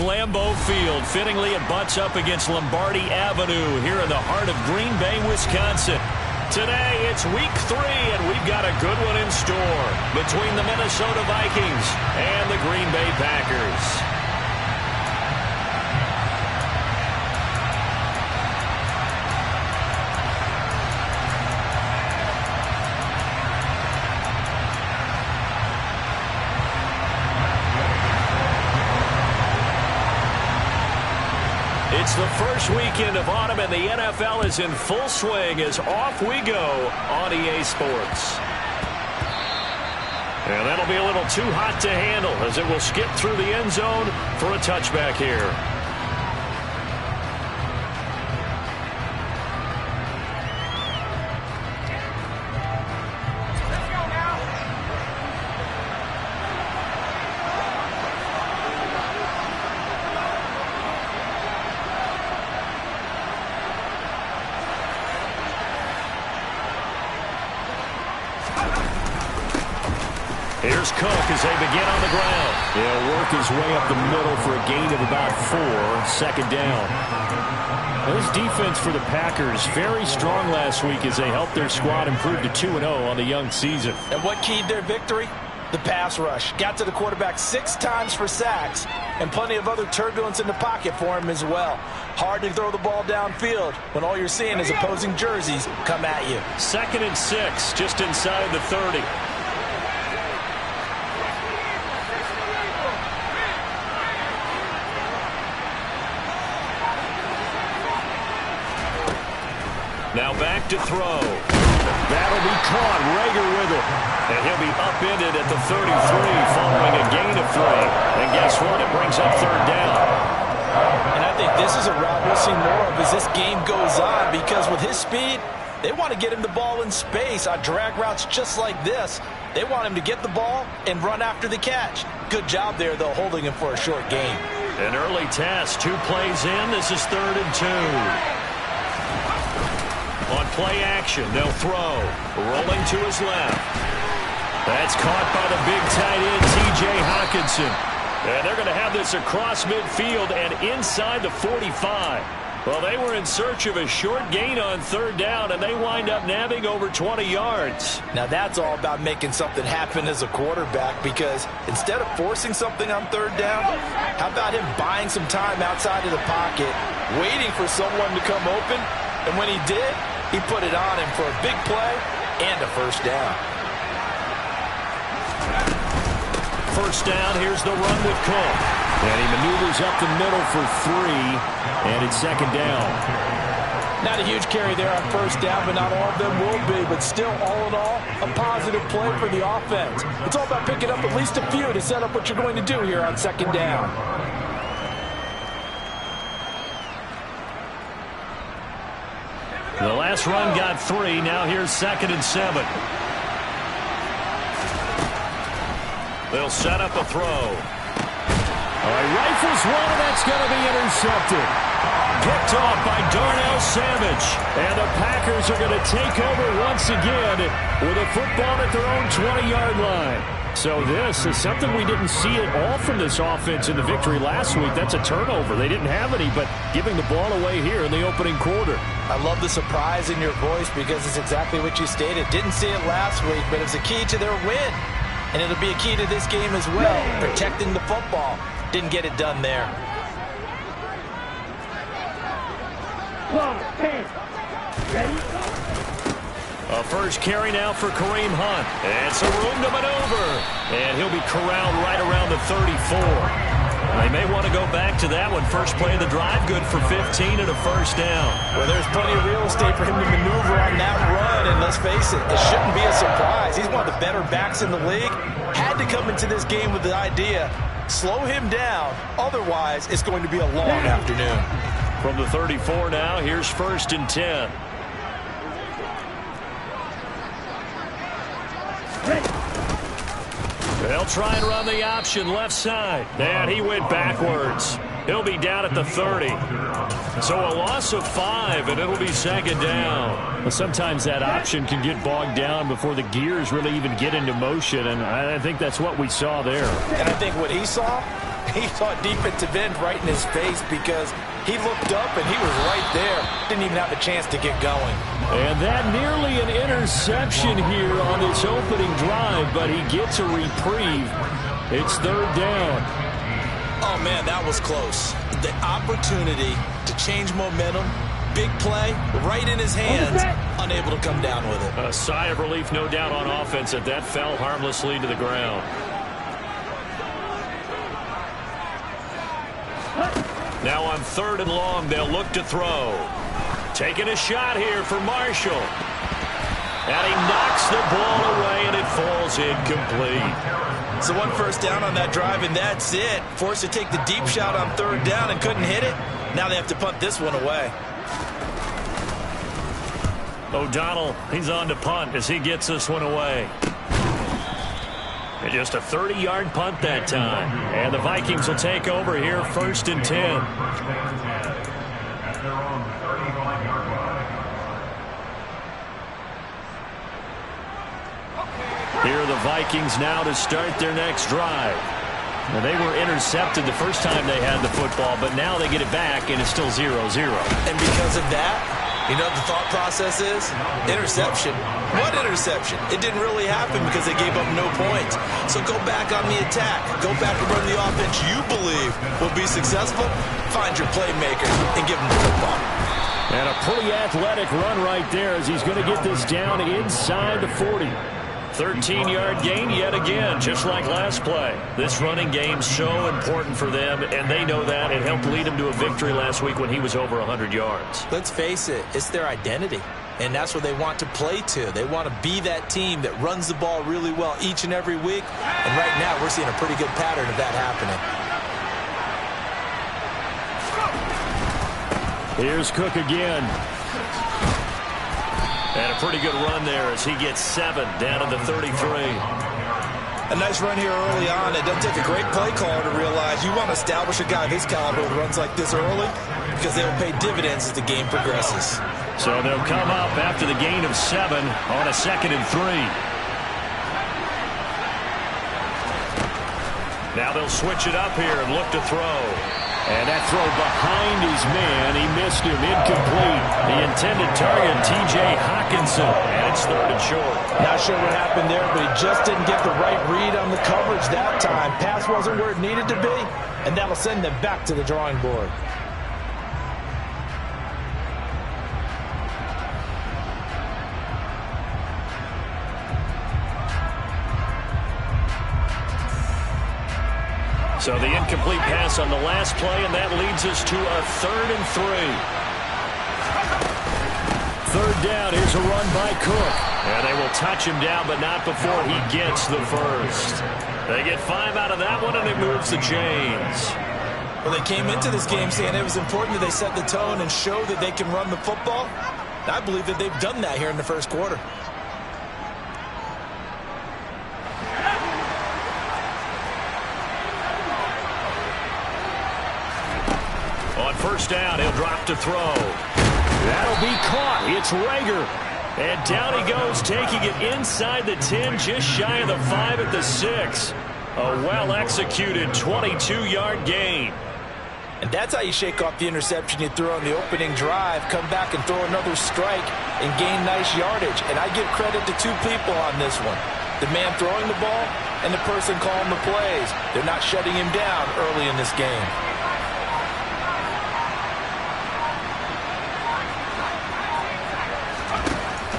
Lambeau Field. Fittingly, it butts up against Lombardi Avenue here in the heart of Green Bay, Wisconsin. Today, it's week 3, and we've got a good one in store between the Minnesota Vikings and the Green Bay Packers. It's the first weekend of autumn, and the NFL is in full swing as off we go on EA Sports. And that'll be a little too hot to handle as it will skip through the end zone for a touchback here. Here's Cook as they begin on the ground. He'll work his way up the middle for a gain of about 4, second down. Well, this defense for the Packers, very strong last week as they helped their squad improve to 2-0 on the young season. And what keyed their victory? The pass rush. Got to the quarterback 6 times for sacks, and plenty of other turbulence in the pocket for him as well. Hard to throw the ball downfield when all you're seeing is opposing jerseys come at you. 2nd and 6, just inside the 30. Now back to throw. That'll be caught. Rager with it. And he'll be upended at the 33 following a gain of 3. And guess what? It brings up 3rd down. And I think this is a route we'll see more of as this game goes on, because with his speed, they want to get him the ball in space on drag routes just like this. They want him to get the ball and run after the catch. Good job there, though, holding him for a short gain. An early test. 2 plays in. This is 3rd and 2. On play action, they'll throw. Rolling to his left. That's caught by the big tight end, T.J. Hockenson. And they're going to have this across midfield and inside the 45. Well, they were in search of a short gain on 3rd down, and they wind up nabbing over 20 yards. Now, that's all about making something happen as a quarterback, because instead of forcing something on 3rd down, how about him buying some time outside of the pocket, waiting for someone to come open, and when he did, he put it on him for a big play and a 1st down. 1st down, here's the run with Cook. And he maneuvers up the middle for 3, and it's 2nd down. Not a huge carry there on 1st down, but not all of them will be. But still, all in all, a positive play for the offense. It's all about picking up at least a few to set up what you're going to do here on 2nd down. The last run got 3. Now here's 2nd and 7. They'll set up a throw. All right, rifles one, and that's going to be intercepted. Picked off by Darnell Savage. And the Packers are going to take over once again with a football at their own 20-yard line. So this is something we didn't see at all from this offense in the victory last week. That's a turnover. They didn't have any, but giving the ball away here in the opening quarter. I love the surprise in your voice, because it's exactly what you stated. Didn't see it last week, but it's a key to their win. And it'll be a key to this game as well, protecting the football. Didn't get it done there. Ready? A first carry now for Kareem Hunt. And some room to maneuver. And he'll be corralled right around the 34. They may want to go back to that one. First play of the drive, good for 15 and a 1st down. Well, there's plenty of real estate for him to maneuver on that run. And let's face it, it shouldn't be a surprise. He's one of the better backs in the league. Had to come into this game with the idea, slow him down. Otherwise, it's going to be a long afternoon. From the 34 now, here's 1st and 10. They'll try and run the option left side. And he went backwards. He'll be down at the 30. So a loss of 5, and it'll be 2nd down. Well, sometimes that option can get bogged down before the gears really even get into motion, and I think that's what we saw there. And I think what he saw He saw defensive end right in his face because he looked up and he was right there. Didn't even have a chance to get going. And that nearly an interception here on this opening drive, but he gets a reprieve. It's third down. Oh, man, that was close. The opportunity to change momentum, big play, right in his hands, unable to come down with it. A sigh of relief, no doubt, on offense that that fell harmlessly to the ground. Now on third and long, they'll look to throw. Taking a shot here for Marshall. And he knocks the ball away, and it falls incomplete. So 1 first down on that drive, and that's it. Forced to take the deep shot on third down and couldn't hit it. Now they have to punt this one away. O'Donnell, he's on to punt as he gets this one away. And just a 30-yard punt that time. And the Vikings will take over here, 1st and 10. Here are the Vikings now to start their next drive. Now, they were intercepted the first time they had the football, but now they get it back, and it's still 0-0. And because of that, you know what the thought process is? Interception. What interception? It didn't really happen because they gave up no points. So go back on the attack. Go back and run the offense you believe will be successful. Find your playmaker and give them the football. And a pretty athletic run right there as he's going to get this down inside the 40. 13-yard gain yet again, just like last play. This running game's so important for them, and they know that. It helped lead them to a victory last week when he was over 100 yards. Let's face it, it's their identity, and that's what they want to play to. They want to be that team that runs the ball really well each and every week, and right now we're seeing a pretty good pattern of that happening. Here's Cook again. And a pretty good run there as he gets 7 down to the 33. A nice run here early on. It doesn't take a great play caller to realize you want to establish a guy of his caliber who runs like this early because they'll pay dividends as the game progresses. So they'll come up after the gain of 7 on a 2nd and 3. Now they'll switch it up here and look to throw. And that throw behind his man, he missed him, incomplete. The intended target, T.J. Hawkinson, and it's 3rd and short. Not sure what happened there, but he just didn't get the right read on the coverage that time. Pass wasn't where it needed to be, and that'll send them back to the drawing board. So the incomplete pass on the last play, and that leads us to a 3rd and 3. 3rd down, here's a run by Cook. And they will touch him down, but not before he gets the first. They get 5 out of that one, and it moves the chains. Well, they came into this game saying it was important that they set the tone and show that they can run the football. I believe that they've done that here in the first quarter. First down, he'll drop to throw. That'll be caught. It's Rager. And down he goes, taking it inside the 10, just shy of the 5 at the 6. A well-executed 22-yard gain. And that's how you shake off the interception you threw on the opening drive, come back and throw another strike and gain nice yardage. And I give credit to 2 people on this one. The man throwing the ball and the person calling the plays. They're not shutting him down early in this game.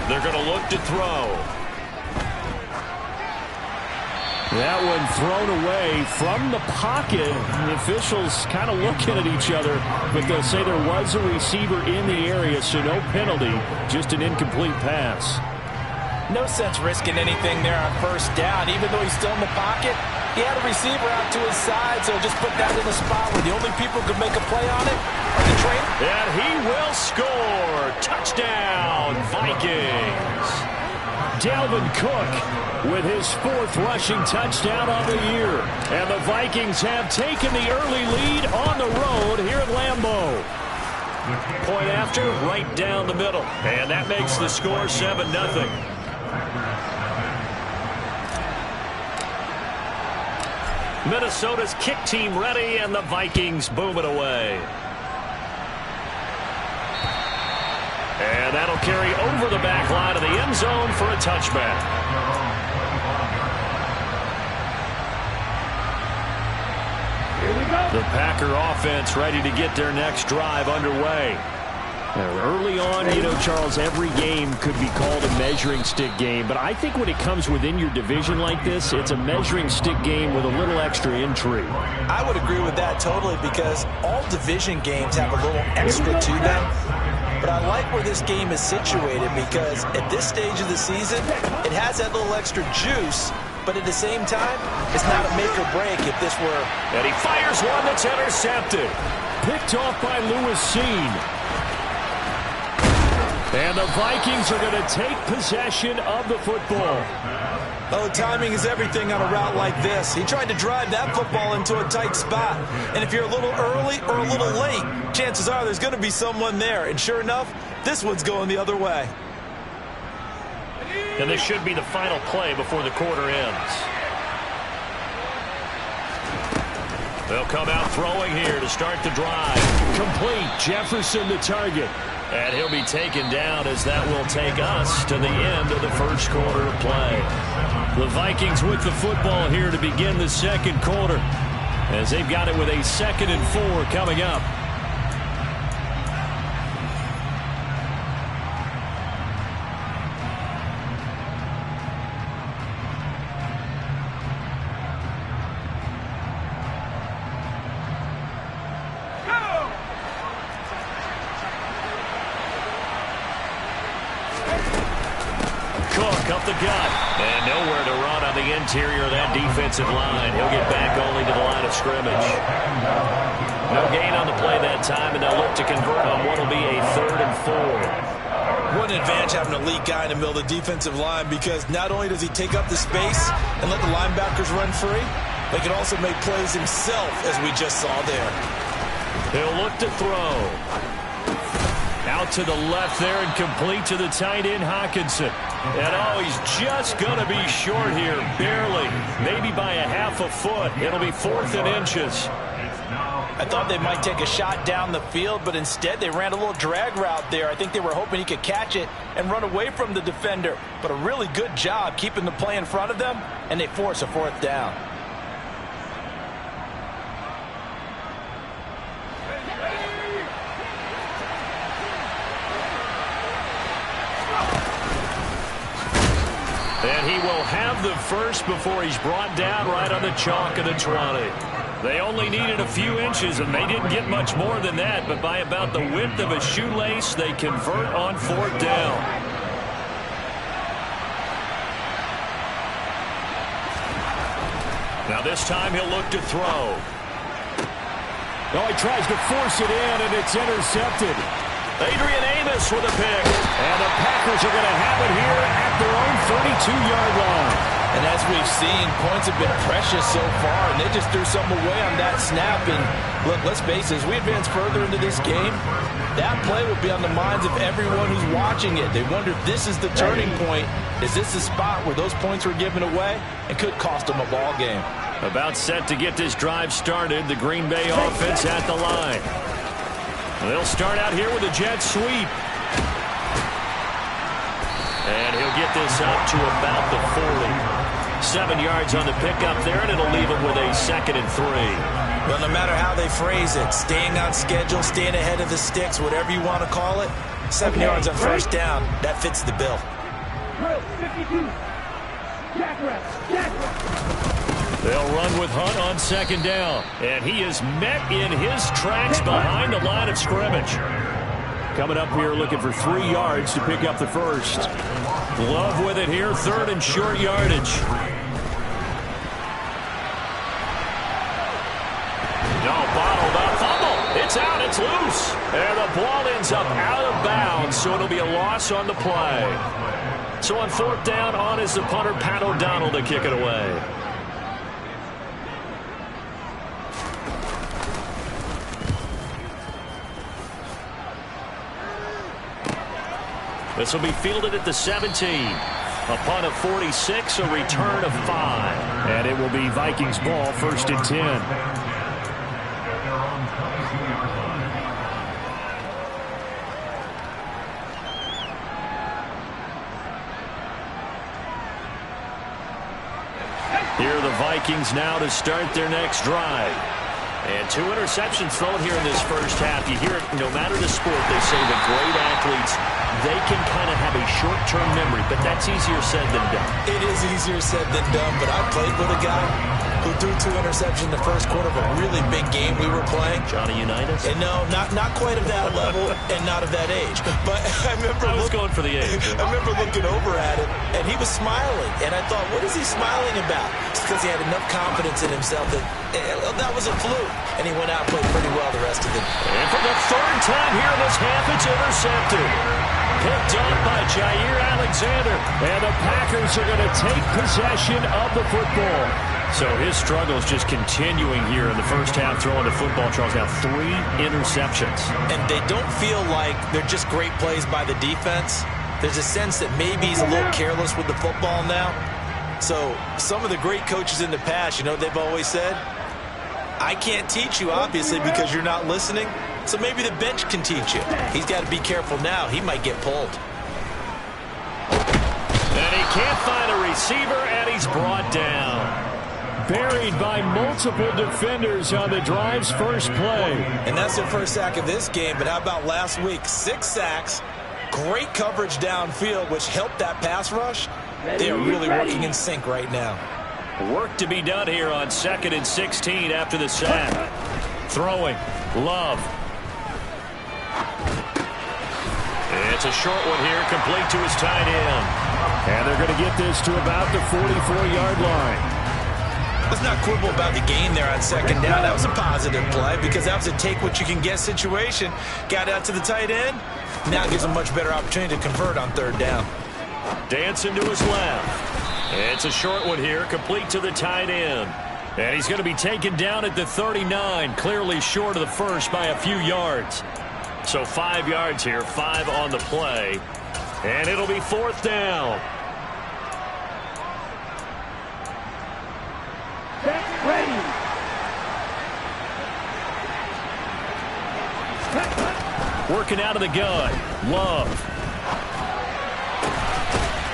They're going to look to throw. That one thrown away from the pocket. The officials kind of looking at each other, but they'll say there was a receiver in the area, so no penalty, just an incomplete pass. No sense risking anything there on first down. Even though he's still in the pocket, he had a receiver out to his side, so just put that in a spot where the only people who could make a play on it are the trainer. And he will score. Touchdown, Vikings. Dalvin Cook with his 4th rushing touchdown of the year. And the Vikings have taken the early lead on the road here at Lambeau. Point after, right down the middle. And that makes the score 7-0. Minnesota's kick team ready, and the Vikings boom it away. And that'll carry over the back line of the end zone for a touchback. The Packer offense ready to get their next drive underway. Early on, Charles, every game could be called a measuring stick game. But I think when it comes within your division like this, it's a measuring stick game with a little extra intrigue. I would agree with that totally, because all division games have a little extra to them. But I like where this game is situated, because at this stage of the season, it has that little extra juice. But at the same time, it's not a make or break if this were. And he fires one that's intercepted. Picked off by Lewis Seen. And the Vikings are going to take possession of the football. Oh, timing is everything on a route like this. He tried to drive that football into a tight spot. And if you're a little early or a little late, chances are there's going to be someone there. And sure enough, this one's going the other way. And this should be the final play before the quarter ends. They'll come out throwing here to start the drive. Complete. Jefferson the target. And he'll be taken down as that will take us to the end of the first quarter of play. The Vikings with the football here to begin the second quarter, as they've got it with a 2nd and 4 coming up. Up the gut. And nowhere to run on the interior of that defensive line. He'll get back only to the line of scrimmage. No gain on the play that time, and they'll look to convert on what will be a 3rd and 4. What an advantage having an elite guy in the middle of the defensive line, because not only does he take up the space and let the linebackers run free, but he can also make plays himself, as we just saw there. He'll look to throw. Out to the left there and complete to the tight end, Hockenson. And oh, he's just going to be short here, barely, maybe by a half a foot. It'll be 4th and inches. I thought they might take a shot down the field, but instead they ran a little drag route there. I think they were hoping he could catch it and run away from the defender. But a really good job keeping the play in front of them, and they force a 4th down. And he will have the first before he's brought down right on the chalk of the 20. They only needed a few inches, and they didn't get much more than that. But by about the width of a shoelace, they convert on 4th down. Now this time he'll look to throw. Oh, he tries to force it in, and it's intercepted. Adrian Amos with a pick. And the Packers are going to have it here at their own 32-yard line. And as we've seen, points have been precious so far, and they just threw something away on that snap. And look, let's face it, as we advance further into this game, that play will be on the minds of everyone who's watching it. They wonder if this is the turning point. Is this the spot where those points were given away and could cost them a ball game? About set to get this drive started, the Green Bay offense at the line. They'll start out here with a jet sweep. And he'll get this up to about the 40. 7 yards on the pickup there, and it'll leave him with a 2nd and 3. Well, no matter how they phrase it, staying on schedule, staying ahead of the sticks, whatever you want to call it, 7 yards on 1st down, that fits the bill. They'll run with Hunt on 2nd down. And he is met in his tracks behind the line of scrimmage. Coming up here looking for 3 yards to pick up the first. Love with it here, 3rd and short yardage. No, bottled up, fumble. It's out, it's loose. And the ball ends up out of bounds, so it'll be a loss on the play. So on 4th down, on is the punter, Pat O'Donnell, to kick it away. This will be fielded at the 17. A punt of 46, a return of 5. And it will be Vikings ball, 1st and 10. Here are the Vikings now to start their next drive. And 2 interceptions thrown here in this first half. You hear it, no matter the sport, they say the great athletes, they can kind of have a short-term memory, but that's easier said than done. It is easier said than done, but I played with a guy who threw 2 interceptions in the first quarter of a really big game we were playing. Johnny Unitas? And no, not quite of that level and not of that age. But I remember I was going for the age. I remember looking over at him, and he was smiling. And I thought, what is he smiling about? It's because he had enough confidence in himself that was a fluke. And he went out and played pretty well the rest of the game. And for the 3rd time here in this half, it's intercepted. Picked up by Jair Alexander. And the Packers are going to take possession of the football. So his struggles just continuing here in the first half, throwing the football. Charles, now 3 interceptions. And they don't feel like they're just great plays by the defense. There's a sense that maybe he's a little careless with the football now. So some of the great coaches in the past, you know, they've always said, I can't teach you, obviously, because you're not listening. So maybe the bench can teach you. He's got to be careful now. He might get pulled. And he can't find a receiver, and he's brought down. Buried by multiple defenders on the drive's first play. And that's their first sack of this game. But how about last week? 6 sacks, great coverage downfield, which helped that pass rush. They are really working in sync right now. Work to be done here on 2nd and 16 after the sack. Throwing. Love. It's a short one here, complete to his tight end. And they're going to get this to about the 44-yard line. Let's not quibble about the gain there on 2nd down. That was a positive play because that was a take-what-you-can-get situation. Got out to the tight end. Now gives a much better opportunity to convert on 3rd down. Dancing to his left. It's a short one here, complete to the tight end. And he's going to be taken down at the 39, clearly short of the first by a few yards. So 5 yards here, 5 on the play. And it'll be 4th down. Ready. Working out of the gun. Love.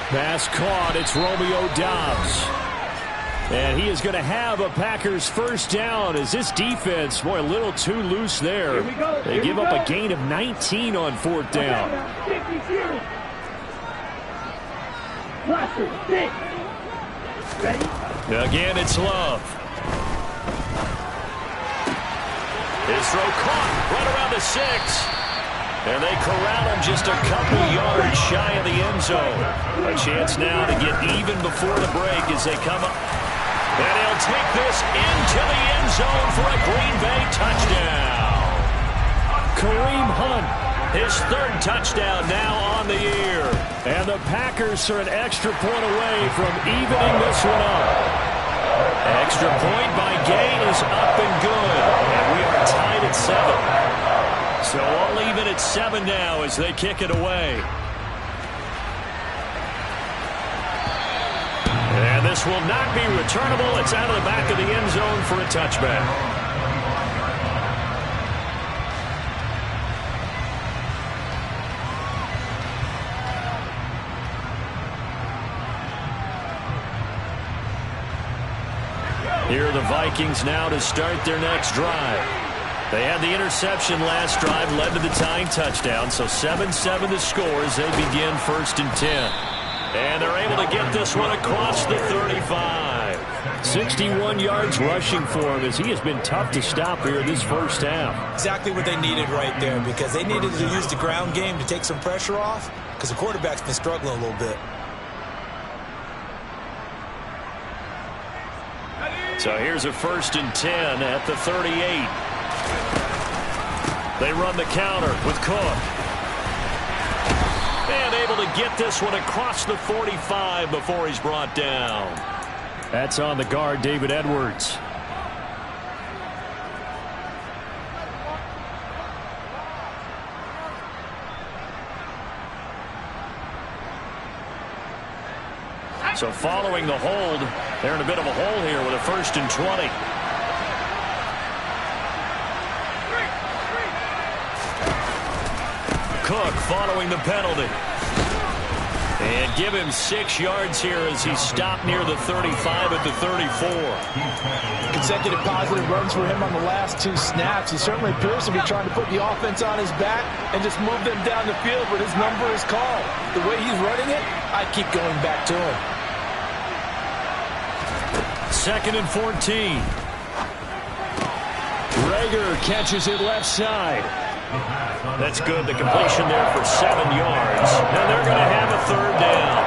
Pass caught. It's Romeo Doubs. And he is going to have a Packers first down as this defense, boy, a little too loose there. They give up a gain of 19 on 4th down. Again, it's Love. His throw caught right around the 6. And they corral him just a couple yards shy of the end zone. A chance now to get even before the break as they come up. And he'll take this into the end zone for a Green Bay touchdown. Kareem Hunt, his 3rd touchdown now on the year. And the Packers are an extra point away from evening this one up. Extra point by Gay is up and good. And we are tied at 7. So all even at 7 now as they kick it away. And this will not be returnable. It's out of the back of the end zone for a touchback. Here are the Vikings now to start their next drive. They had the interception last drive, led to the tying touchdown, so 7-7 the score as they begin 1st and 10. And they're able to get this one across the 35. 61 yards rushing for him as he has been tough to stop here in this first half. Exactly what they needed right there because they needed to use the ground game to take some pressure off because the quarterback's been struggling a little bit. So here's a 1st and 10 at the 38. They run the counter with Cook. And able to get this one across the 45 before he's brought down. That's on the guard, David Edwards. So following the hold, they're in a bit of a hole here with a 1st and 20. Cook following the penalty. And give him 6 yards here as he stopped near the 35 at the 34. Consecutive positive runs for him on the last 2 snaps. He certainly appears to be trying to put the offense on his back and just move them down the field, but his number is called. The way he's running it, I keep going back to him. 2nd and 14. Rager catches it left side. That's good. The completion there for 7 yards. And they're going to have a 3rd down.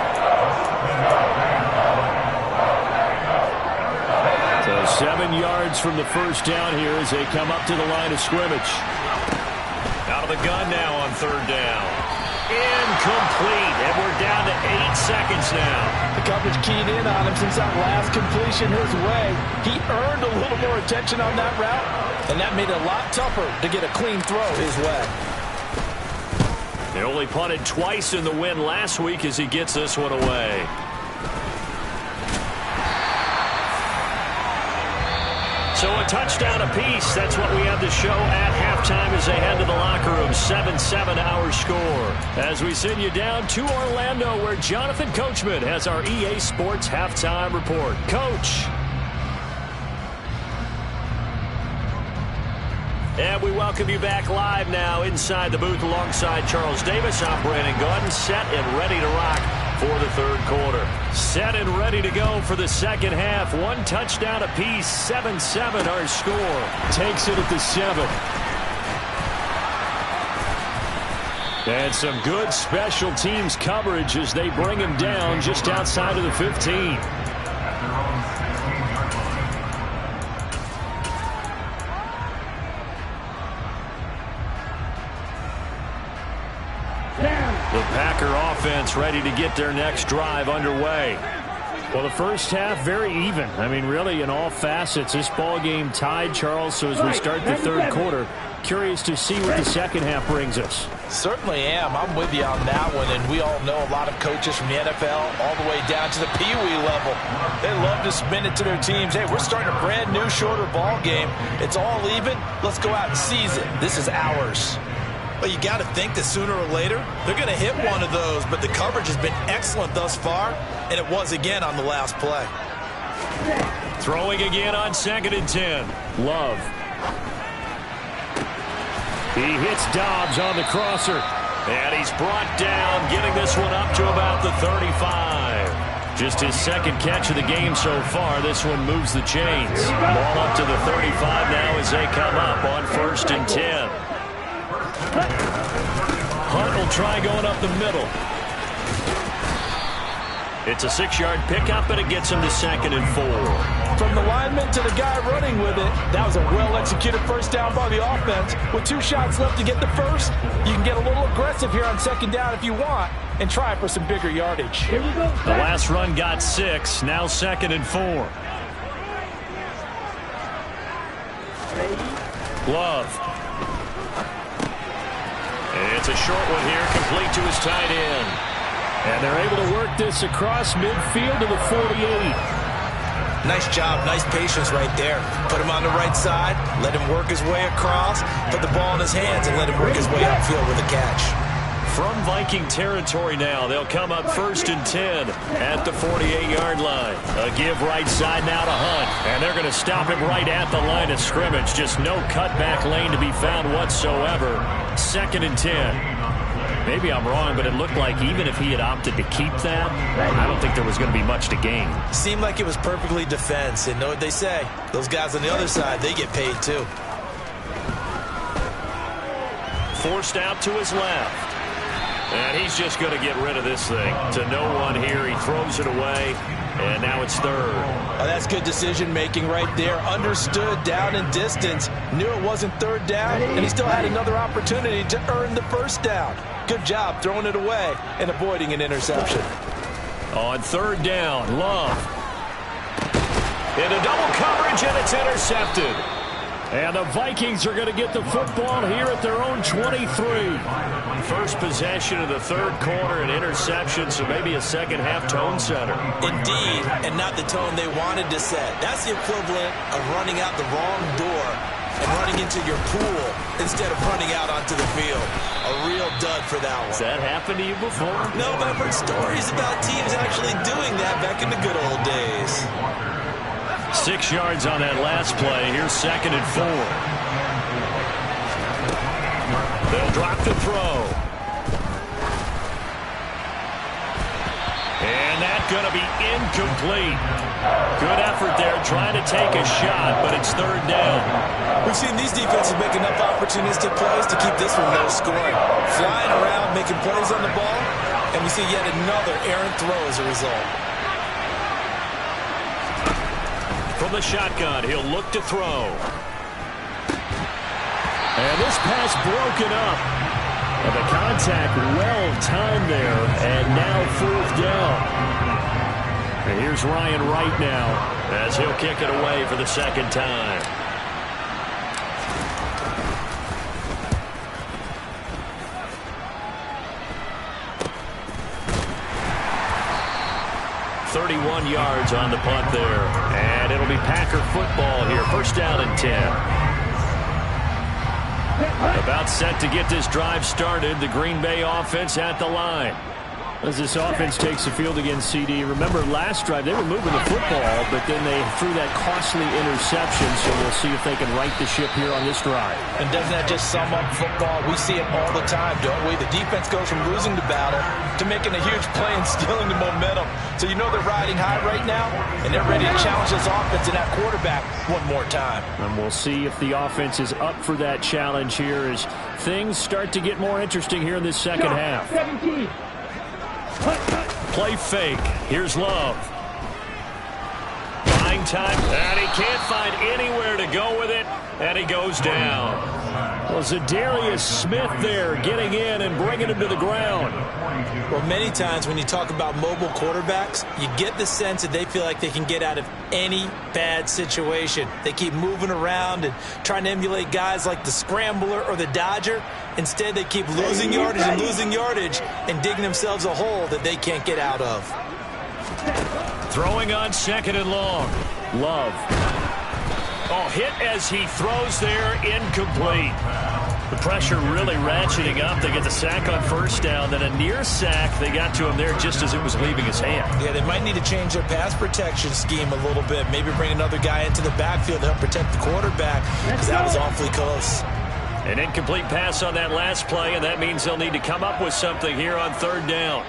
So 7 yards from the 1st down here as they come up to the line of scrimmage. Out of the gun now on 3rd down. Incomplete. And we're down to 8 seconds now. The coverage keyed in on him since that last completion his way. He earned a little more attention on that route, and that made it a lot tougher to get a clean throw his way. They only punted twice in the win last week as he gets this one away. So a touchdown apiece. That's what we have to show at halftime as they head to the locker room. 7-7 our score. As we send you down to Orlando, where Jonathan Coachman has our EA Sports halftime report. Coach. And we welcome you back live now inside the booth alongside Charles Davis. I'm Brandon Gaudin, set and ready to rock for the 3rd quarter. Set and ready to go for the 2nd half. 1 touchdown apiece. 7-7 our score. Takes it at the 7. And some good special teams coverage as they bring him down just outside of the 15. The Packer offense ready to get their next drive underway. Well, the 1st half, very even. I mean, really, in all facets, this ball game tied, Charles. So as we start the 3rd quarter, curious to see what the 2nd half brings us. Certainly am. I'm with you on that one. And we all know a lot of coaches from the NFL all the way down to the Pee Wee level. They love to spin it to their teams. Hey, we're starting a brand new, shorter ball game. It's all even. Let's go out and seize it. This is ours. Well, you got to think that sooner or later, they're going to hit one of those. But the coverage has been excellent thus far, and it was again on the last play. Throwing again on 2nd and 10. Love. He hits Dobbs on the crosser. And he's brought down, getting this one up to about the 35. Just his 2nd catch of the game so far. This one moves the chains. Ball up to the 35 now as they come up on 1st and 10. Hunt will try going up the middle. It's a 6-yard pickup, and it gets him to 2nd and 4. From the lineman to the guy running with it, that was a well-executed 1st down by the offense. With 2 shots left to get the 1st, you can get a little aggressive here on 2nd down if you want and try for some bigger yardage. The last run got 6, now 2nd and 4. Love. It's a short one here, complete to his tight end. And they're able to work this across midfield to the 48. Nice job, nice patience right there. Put him on the right side, let him work his way across, put the ball in his hands, and let him work his way upfield with a catch. From Viking territory now, they'll come up 1st and 10 at the 48-yard line. A give right side now to Hunt, and they're going to stop him right at the line of scrimmage. Just no cutback lane to be found whatsoever. 2nd and 10. Maybe I'm wrong, but it looked like even if he had opted to keep that, I don't think there was going to be much to gain. Seemed like it was perfectly defense, and know what they say. Those guys on the other side, they get paid too. Forced out to his left. And he's just going to get rid of this thing. To no one here. He throws it away. And now it's 3rd. Oh, that's good decision-making right there. Understood down and distance. Knew it wasn't 3rd down. And he still had another opportunity to earn the 1st down. Good job throwing it away and avoiding an interception. On 3rd down, Love. Into double coverage, and it's intercepted. And the Vikings are going to get the football here at their own 23. First possession of the third quarter, an interception, so maybe a second-half tone setter. Indeed, and not the tone they wanted to set. That's the equivalent of running out the wrong door and running into your pool instead of running out onto the field. A real dud for that one. Has that happened to you before? No, but I've heard stories about teams actually doing that back in the good old days. 6 yards on that last play. Here's 2nd and 4. They'll drop the throw. And that's going to be incomplete. Good effort there trying to take a shot, but it's 3rd down. We've seen these defenses make enough opportunistic plays to keep this one low scoring. Flying around, making plays on the ball, and we see yet another errant throw as a result. From the shotgun, he'll look to throw. And this pass broken up. And the contact well-timed there, and now 4th down. And here's Ryan Wright now, as he'll kick it away for the 2nd time. .31 yards on the punt there. And it'll be Packer football here. 1st down and 10. About set to get this drive started. The Green Bay offense at the line. As this offense takes the field against CD. Remember last drive they were moving the football, but then they threw that costly interception. So we'll see if they can right the ship here on this drive. And doesn't that just sum up football? We see it all the time, don't we? The defense goes from losing the battle to making a huge play and stealing the momentum. So you know they're riding high right now, and they're ready to challenge this offense and that quarterback one more time. And we'll see if the offense is up for that challenge here as things start to get more interesting here in this second half. 17. Play fake. Here's Love. Buying time, and he can't find anywhere to go with it, and he goes down. Well, Zadarius Smith there getting in and bringing him to the ground. Well, many times when you talk about mobile quarterbacks, you get the sense that they feel like they can get out of any bad situation. They keep moving around and trying to emulate guys like the Scrambler or the Dodger. Instead, they keep losing yardage and digging themselves a hole that they can't get out of. Throwing on 2nd and long. Love. Oh, hit as he throws there, incomplete. The pressure really ratcheting up. They get the sack on 1st down, then a near sack. They got to him there just as it was leaving his hand. Yeah, they might need to change their pass protection scheme a little bit. Maybe bring another guy into the backfield to help protect the quarterback, because that was awfully close. An incomplete pass on that last play, and that means they'll need to come up with something here on 3rd down.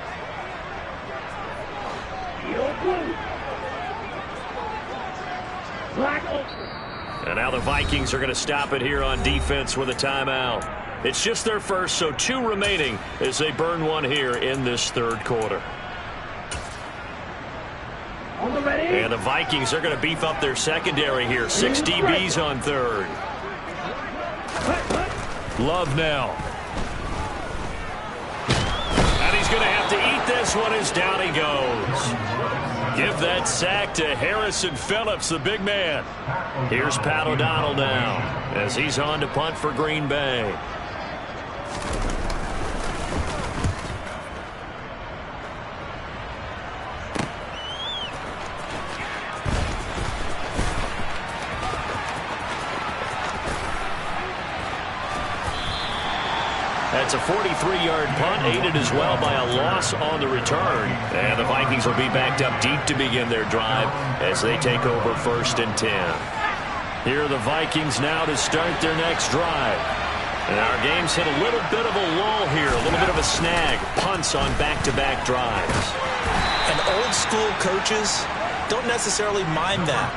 And now the Vikings are going to stop it here on defense with a timeout. It's just their first, so 2 remaining as they burn one here in this 3rd quarter. And the Vikings are going to beef up their secondary here. 6 DBs on 3rd. Love now. And he's going to have to eat this one as down he goes. Give that sack to Harrison Phillips, the big man. Here's Pat O'Donnell now as he's on to punt for Green Bay. That's a 43-yard punt, aided as well by a loss on the return. And the Vikings will be backed up deep to begin their drive as they take over 1st and 10. Here are the Vikings now to start their next drive. And our game's hit a little bit of a lull here, a little bit of a snag. Punts on back-to-back drives. And old-school coaches don't necessarily mind that.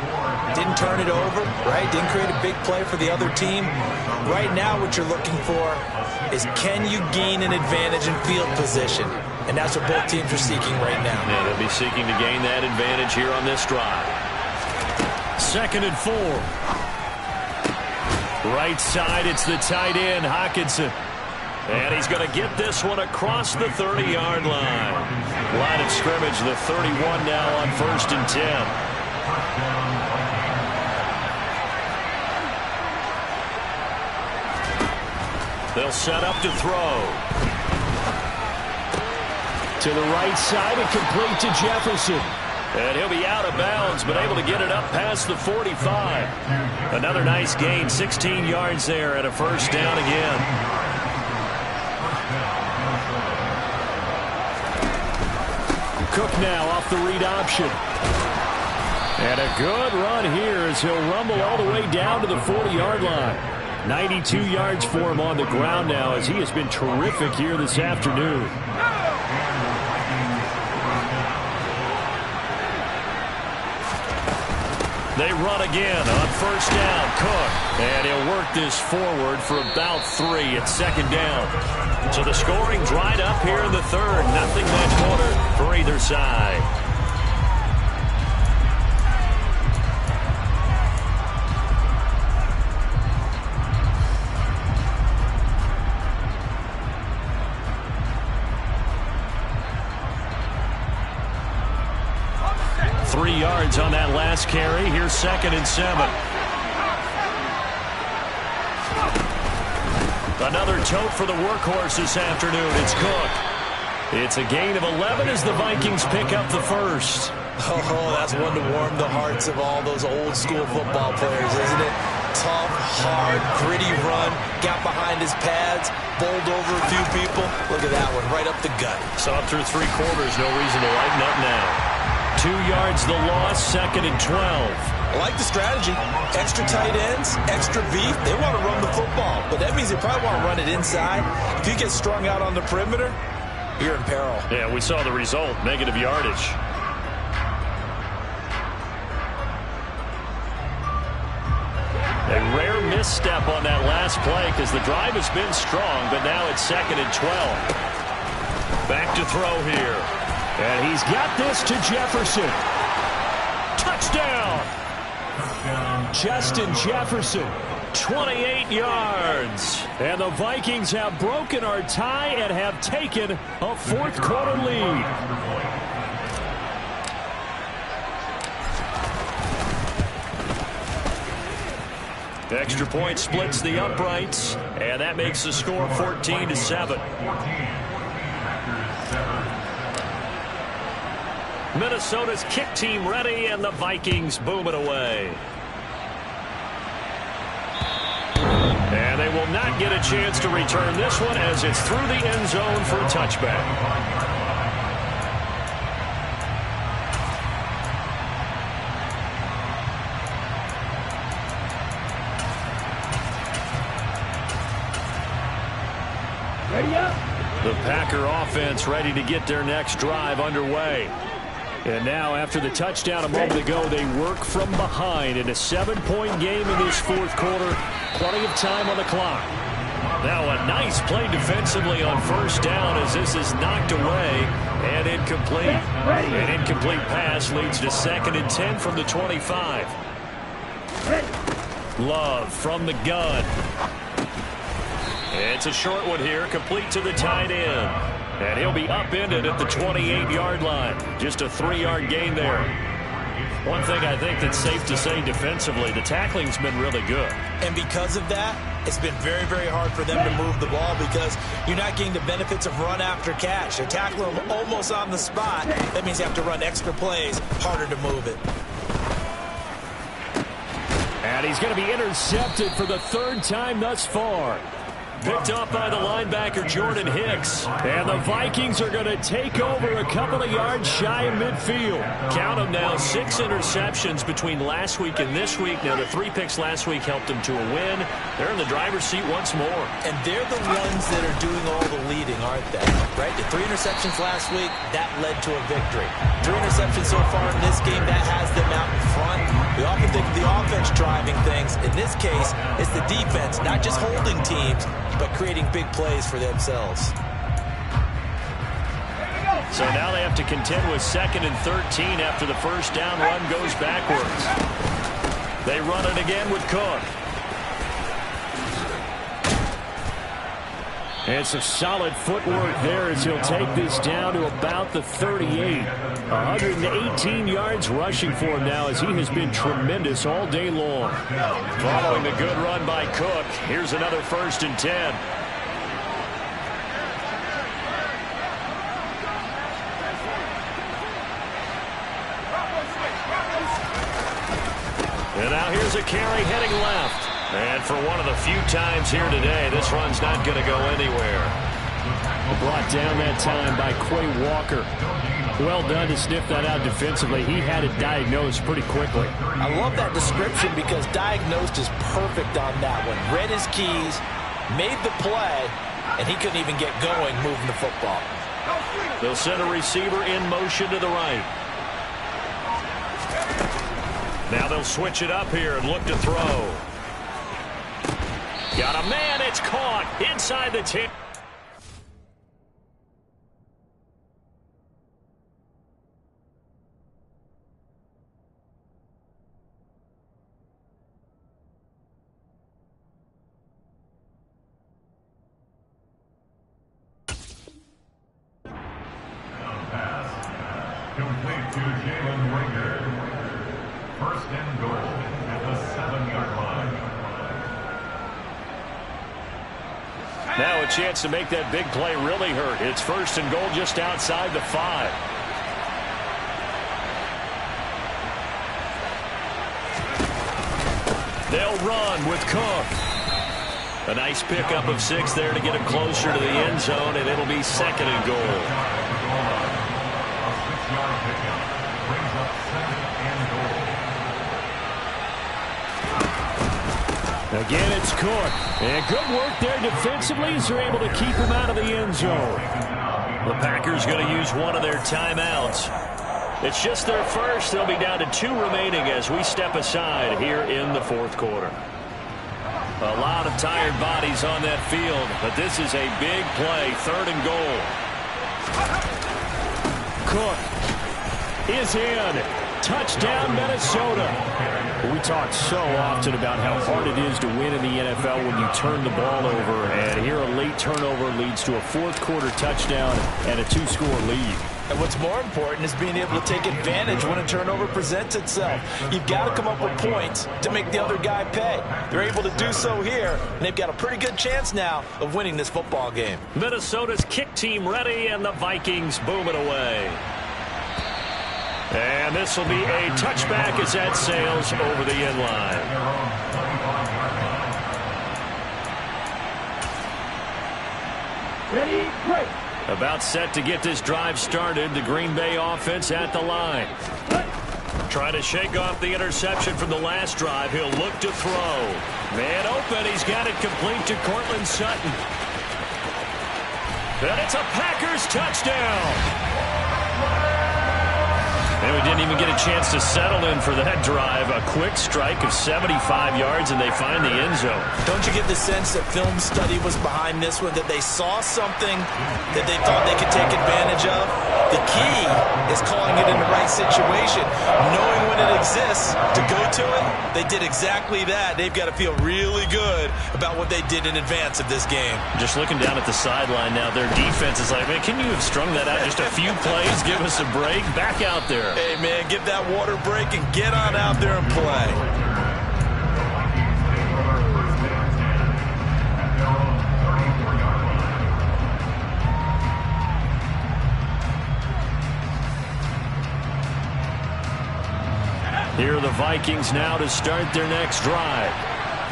Didn't turn it over, right? Didn't create a big play for the other team. Right now what you're looking for is, can you gain an advantage in field position? And that's what both teams are seeking right now. Yeah, they'll be seeking to gain that advantage here on this drive. 2nd and 4. Right side, it's the tight end, Hockenson. And he's going to get this one across the 30-yard line. Line of scrimmage, the 31 now on 1st and 10. They'll set up to throw. To the right side and complete to Jefferson. And he'll be out of bounds, but able to get it up past the 45. Another nice gain, 16 yards there, and a first down again. Cook now off the read option. And a good run here as he'll rumble all the way down to the 40-yard line. 92 yards for him on the ground now as he has been terrific here this afternoon. They run again on first down. Cook. And he'll work this forward for about 3 at second down. So the scoring dried up here in the third. Nothing that quarter for either side. On that last carry. Here's 2nd and 7. Another tote for the workhorse this afternoon. It's Cook. It's a gain of 11 as the Vikings pick up the first. Oh, that's one to warm the hearts of all those old school football players, isn't it? Tough, hard, gritty run. Got behind his pads. Bowled over a few people. Look at that one, right up the gut. Saw it through 3 quarters. No reason to lighten up now. 2 yards the loss, 2nd and 12. I like the strategy. Extra tight ends, extra beef. They want to run the football, but that means they probably want to run it inside. If you get strung out on the perimeter, you're in peril. Yeah, we saw the result, negative yardage. A rare misstep on that last play because the drive has been strong, but now it's 2nd and 12. Back to throw here. And he's got this to Jefferson. Touchdown! Justin Jefferson, 28 yards. And the Vikings have broken our tie and have taken a fourth-quarter lead. Extra point splits the uprights, and that makes the score 14-7. Minnesota's kick team ready, and the Vikings boom it away. And they will not get a chance to return this one as it's through the end zone for a touchback. Ready up. The Packer offense ready to get their next drive underway. And now, after the touchdown a moment ago, they work from behind in a 7-point game in this fourth quarter. Plenty of time on the clock. Now a nice play defensively on first down as this is knocked away and incomplete. An incomplete pass leads to 2nd and 10 from the 25. Love from the gun. It's a short one here, complete to the tight end. And he'll be upended at the 28-yard line. Just a 3-yard gain there. One thing I think that's safe to say defensively, the tackling's been really good. And because of that, it's been very, very hard for them to move the ball because you're not getting the benefits of run after catch. They're tackling them almost on the spot. That means you have to run extra plays, harder to move it. And he's going to be intercepted for the 3rd time thus far. Picked up by the linebacker, Jordan Hicks. And the Vikings are going to take over a couple of yards shy of midfield. Count them now, 6 interceptions between last week and this week. Now, the 3 picks last week helped them to a win. They're in the driver's seat once more. And they're the ones that are doing all the leading, aren't they? Right? The 3 interceptions last week, that led to a victory. 3 interceptions so far in this game, that has them out in front. We often think of the offense driving things. In this case, it's the defense, not just holding teams, but creating big plays for themselves. So now they have to contend with 2nd and 13 after the first down run goes backwards. They run it again with Cook. And some solid footwork there as he'll take this down to about the 38. 118 yards rushing for him now as he has been tremendous all day long. Following the good run by Cook, here's another 1st and 10. And now here's a carry heading left. And for one of the few times here today, this run's not going to go anywhere. Brought down that time by Quay Walker. Well done to sniff that out defensively. He had it diagnosed pretty quickly. I love that description because diagnosed is perfect on that one. Read his keys, made the play, and he couldn't even get going moving the football. They'll send a receiver in motion to the right. Now they'll switch it up here and look to throw. Got a man. It's caught inside the 10. Complete to Jalen Rager. First and goal at the 7-yard line. Now a chance to make that big play really hurt. It's first and goal just outside the 5. They'll run with Cook. A nice pickup of 6 there to get him closer to the end zone, and it'll be second and goal. Again, it's Cook. And good work there defensively as they're able to keep him out of the end zone. The Packers going to use one of their timeouts. It's just their first. They'll be down to 2 remaining as we step aside here in the fourth quarter. A lot of tired bodies on that field, but this is a big play, third and goal. Cook is in. Touchdown, Minnesota. We talk so often about how hard it is to win in the NFL when you turn the ball over, and here a late turnover leads to a fourth quarter touchdown and a 2-score lead. And what's more important is being able to take advantage when a turnover presents itself. You've got to come up with points to make the other guy pay. They're able to do so here, and they've got a pretty good chance now of winning this football game. Minnesota's kick team ready, and the Vikings boom it away. And this will be a touchback as that sails over the end line. Ready, break. About set to get this drive started, the Green Bay offense at the line. Trying to shake off the interception from the last drive. He'll look to throw. Man open. He's got it complete to Cortland Sutton. And it's a Packers touchdown. And we didn't even get a chance to settle in for that drive. A quick strike of 75 yards, and they find the end zone. Don't you get the sense that film study was behind this one, that they saw something that they thought they could take advantage of? The key is calling it in the right situation, knowing when it exists to go to it. They did exactly that. They've got to feel really good about what they did in advance of this game. Just looking down at the sideline now, their defense is like, man, can you have strung that out just a few plays? Give us a break. Back out there. Hey, man, give that water break and get on out there and play. Here are the Vikings now to start their next drive.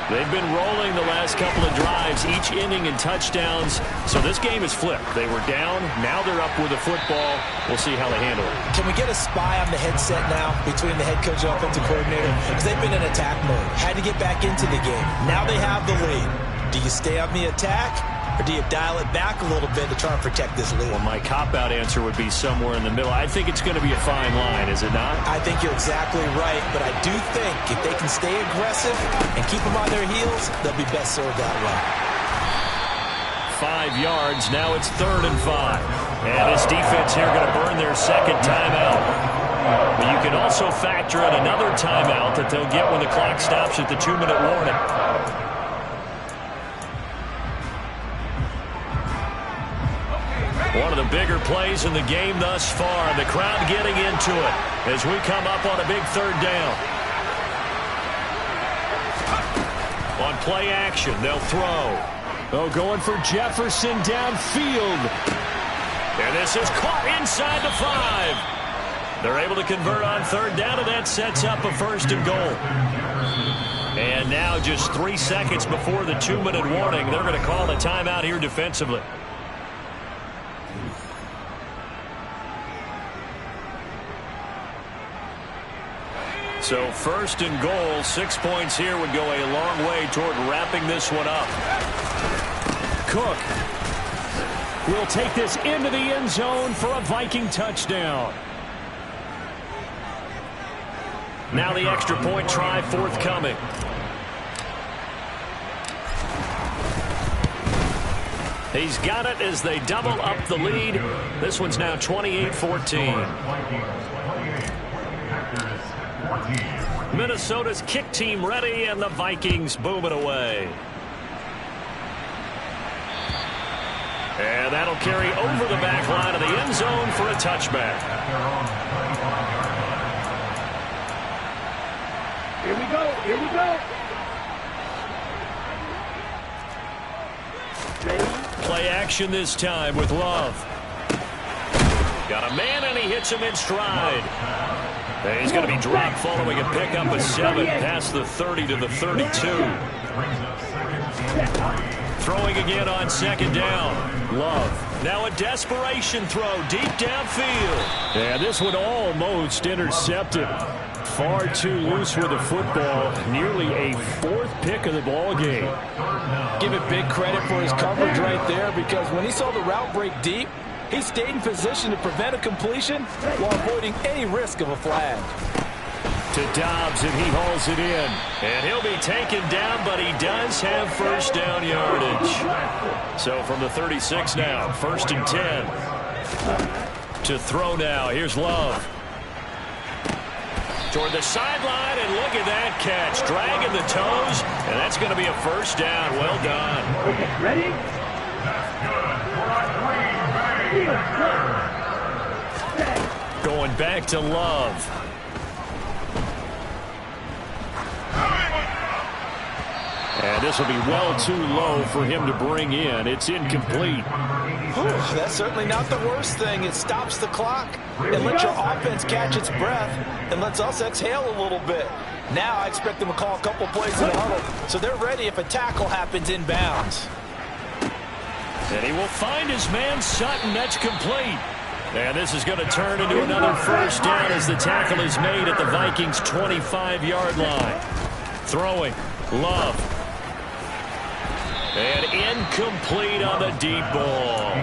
They've been rolling the last couple of drives, each inning in touchdowns. So this game is flipped. They were down. Now they're up with the football. We'll see how they handle it. Can we get a spy on the headset now between the head coach and offensive coordinator? Because they've been in attack mode. Had to get back into the game. Now they have the lead. Do you stay on the attack, or do you dial it back a little bit to try and protect this lead? Well, my cop-out answer would be somewhere in the middle. I think it's going to be a fine line, is it not? I think you're exactly right, but I do think if they can stay aggressive and keep them on their heels, they'll be best served that way. 5 yards. Now it's 3rd and 5. And this defense here going to burn their second timeout. But you can also factor in another timeout that they'll get when the clock stops at the 2-minute warning. One of the bigger plays in the game thus far. The crowd getting into it as we come up on a big 3rd down. On play action, they'll throw. Oh, going for Jefferson downfield. And this is caught inside the 5. They're able to convert on third down, and that sets up a 1st and goal. And now just 3 seconds before the 2-minute warning, they're going to call a timeout here defensively. So 1st and goal, 6 points here would go a long way toward wrapping this one up. Cook will take this into the end zone for a Viking touchdown. Now the extra point try forthcoming. He's got it as they double up the lead. This one's now 28-14. Minnesota's kick team ready, and the Vikings boom it away. And that'll carry over the back line of the end zone for a touchback. Here we go. Here we go. Play action this time with Love. Got a man, and he hits him in stride. And he's going to be dropped following a pickup of 7 past the 30 to the 32. Throwing again on 2nd down. Love. Now a desperation throw deep downfield. Yeah, this one almost intercepted. Far too loose with the football. Nearly a 4th pick of the ball game. Give it big credit for his coverage right there, because when he saw the route break deep, he stayed in position to prevent a completion while avoiding any risk of a flag. To Dobbs, and he hauls it in. And he'll be taken down, but he does have 1st down yardage. So from the 36 now, 1st and 10. To throw now. Here's Love. Toward the sideline, and look at that catch. Dragging the toes, and that's going to be a 1st down. Well done. Okay, ready? Going back to Love. And this will be well too low for him to bring in. It's incomplete. Whew, that's certainly not the worst thing. It stops the clock and lets your offense catch its breath and lets us exhale a little bit. Now I expect them to call a couple plays in the huddle, so they're ready if a tackle happens inbounds. And he will find his man Sutton. That's complete. And this is going to turn into another 1st down as the tackle is made at the Vikings' 25-yard line. Throwing. Love. And incomplete on the deep ball.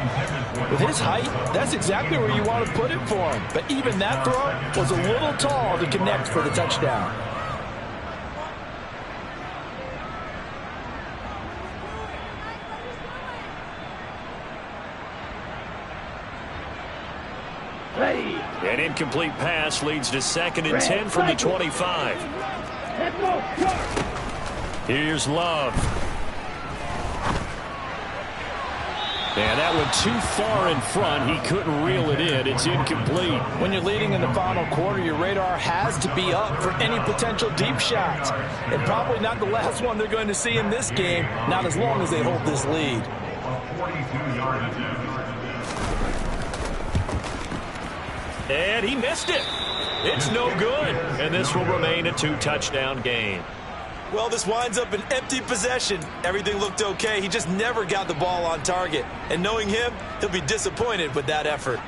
With his height, that's exactly where you want to put it for him. But even that throw was a little tall to connect for the touchdown. Ready. An incomplete pass leads to 2nd and 10 from the 25. Let's go. Here's Love. And that one too far in front. He couldn't reel it in. It's incomplete. When you're leading in the final quarter, your radar has to be up for any potential deep shots. And probably not the last one they're going to see in this game, not as long as they hold this lead. And he missed it. It's no good. And this will remain a 2-touchdown game. Well, this winds up an empty possession. Everything looked okay. He just never got the ball on target. And knowing him, he'll be disappointed with that effort.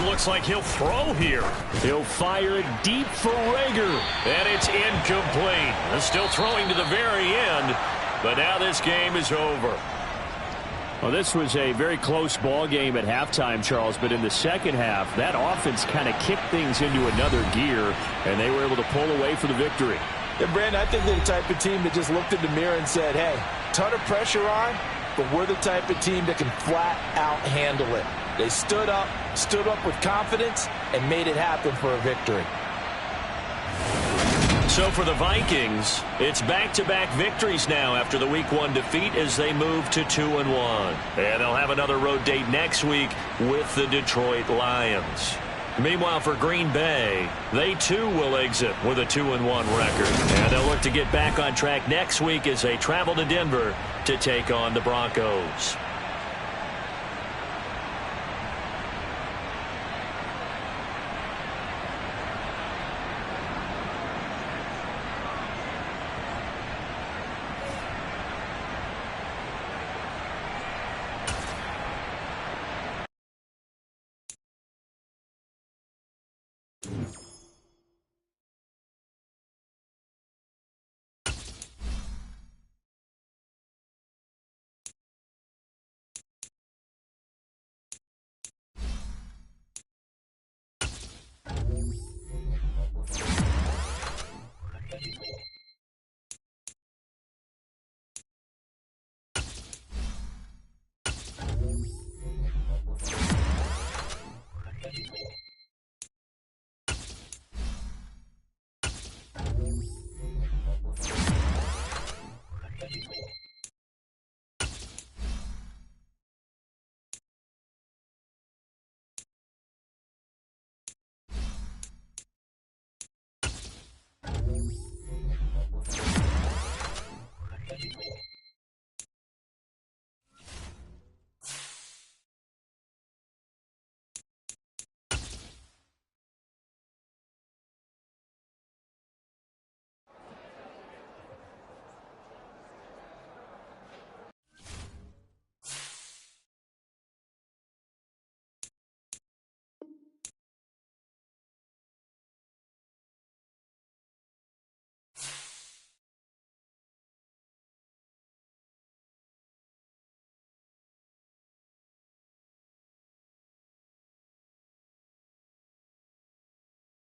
Looks like he'll throw here. He'll fire it deep for Rager. And it's incomplete. They're still throwing to the very end, but now this game is over. Well, this was a very close ball game at halftime, Charles, but in the second half, that offense kind of kicked things into another gear, and they were able to pull away for the victory. Yeah, Brandon, I think they're the type of team that just looked in the mirror and said, hey, ton of pressure on, but we're the type of team that can flat out handle it. They stood up with confidence, and made it happen for a victory. So for the Vikings, it's back-to-back victories now after the Week 1 defeat as they move to 2-1. And they'll have another road date next week with the Detroit Lions. Meanwhile, for Green Bay, they too will exit with a 2-1 record. And they'll look to get back on track next week as they travel to Denver to take on the Broncos.